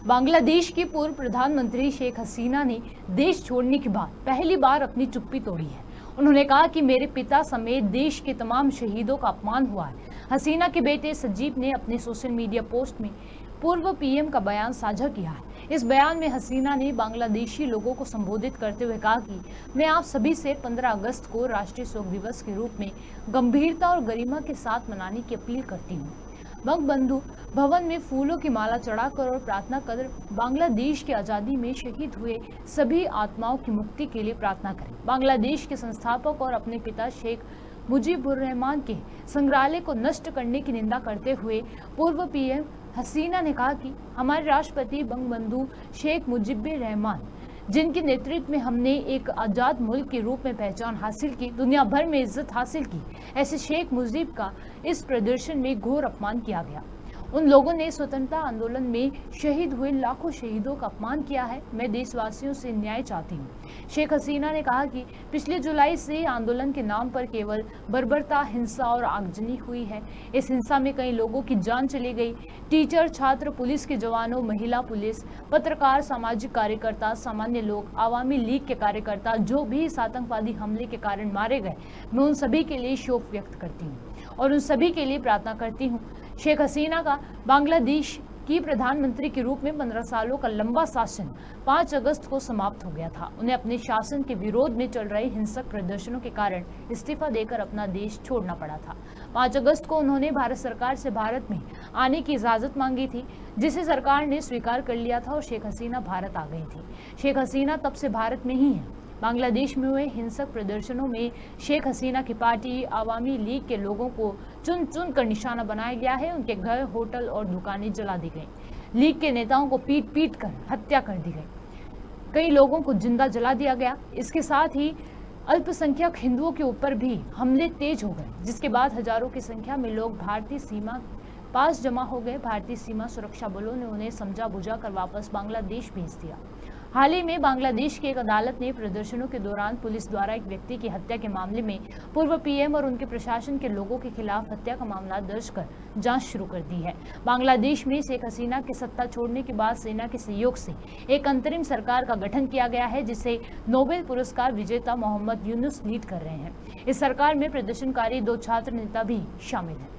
बांग्लादेश की पूर्व प्रधानमंत्री शेख हसीना ने देश छोड़ने के बाद पहली बार अपनी चुप्पी तोड़ी है। उन्होंने कहा कि मेरे पिता समेत देश के तमाम शहीदों का अपमान हुआ है। हसीना के बेटे सजीब ने अपने सोशल मीडिया पोस्ट में पूर्व पीएम का बयान साझा किया है। इस बयान में हसीना ने बांग्लादेशी लोगों को संबोधित करते हुए कहा कि मैं आप सभी से 15 अगस्त को राष्ट्रीय शोक दिवस के रूप में गंभीरता और गरिमा के साथ मनाने की अपील करती हूँ। बंगबंधु भवन में फूलों की माला चढ़ाकर और प्रार्थना कर बांग्लादेश की आज़ादी में शहीद हुए सभी आत्माओं की मुक्ति के लिए प्रार्थना करें। बांग्लादेश के संस्थापक और अपने पिता शेख मुजीबुर रहमान के संग्रहालय को नष्ट करने की निंदा करते हुए पूर्व पीएम हसीना ने कहा कि हमारे राष्ट्रपति बंगबंधु शेख मुजीबुर रहमान, जिनके नेतृत्व में हमने एक आज़ाद मुल्क के रूप में पहचान हासिल की, दुनिया भर में इज्जत हासिल की, ऐसे शेख मुजीब का इस प्रदर्शन में घोर अपमान किया गया। उन लोगों ने स्वतंत्रता आंदोलन में शहीद हुए लाखों शहीदों का अपमान किया है। मैं देशवासियों से न्याय चाहती हूँ। शेख हसीना ने कहा कि पिछले जुलाई से आंदोलन के नाम पर केवल बर्बरता, हिंसा और आगजनी हुई है। इस हिंसा में कई लोगों की जान चली गई। टीचर, छात्र, पुलिस के जवानों, महिला पुलिस, पत्रकार, सामाजिक कार्यकर्ता, सामान्य लोग, आवामी लीग के कार्यकर्ता जो भी इस आतंकवादी हमले के कारण मारे गए, मैं उन सभी के लिए शोक व्यक्त करती हूँ और उन सभी के लिए प्रार्थना करती हूँ। शेख हसीना का बांग्लादेश की प्रधानमंत्री के रूप में 15 सालों का लंबा शासन 5 अगस्त को समाप्त हो गया था। उन्हें अपने शासन के विरोध में चल रहे हिंसक प्रदर्शनों के कारण इस्तीफा देकर अपना देश छोड़ना पड़ा था। 5 अगस्त को उन्होंने भारत सरकार से भारत में आने की इजाजत मांगी थी, जिसे सरकार ने स्वीकार कर लिया था और शेख हसीना भारत आ गई थी। शेख हसीना तब से भारत में ही है। बांग्लादेश में हुए हिंसक प्रदर्शनों में शेख हसीना की पार्टी आवामी लीग के लोगों को चुन चुन कर निशाना बनाया गया है। उनके घर, होटल और दुकानें जला दी गई। लीग के नेताओं को पीट पीट कर हत्या कर दी गई। कई लोगों को जिंदा जला दिया गया। इसके साथ ही अल्पसंख्यक हिंदुओं के ऊपर भी हमले तेज हो गए, जिसके बाद हजारों की संख्या में लोग भारतीय सीमा पास जमा हो गए। भारतीय सीमा सुरक्षा बलों ने उन्हें समझा बुझा कर वापस बांग्लादेश भेज दिया। हाल ही में बांग्लादेश की एक अदालत ने प्रदर्शनों के दौरान पुलिस द्वारा एक व्यक्ति की हत्या के मामले में पूर्व पीएम और उनके प्रशासन के लोगों के खिलाफ हत्या का मामला दर्ज कर जांच शुरू कर दी है। बांग्लादेश में शेख हसीना के सत्ता छोड़ने के बाद सेना के सहयोग से एक अंतरिम सरकार का गठन किया गया है, जिसे नोबेल पुरस्कार विजेता मोहम्मद यूनुस लीड कर रहे हैं। इस सरकार में प्रदर्शनकारी 2 छात्र नेता भी शामिल हैं।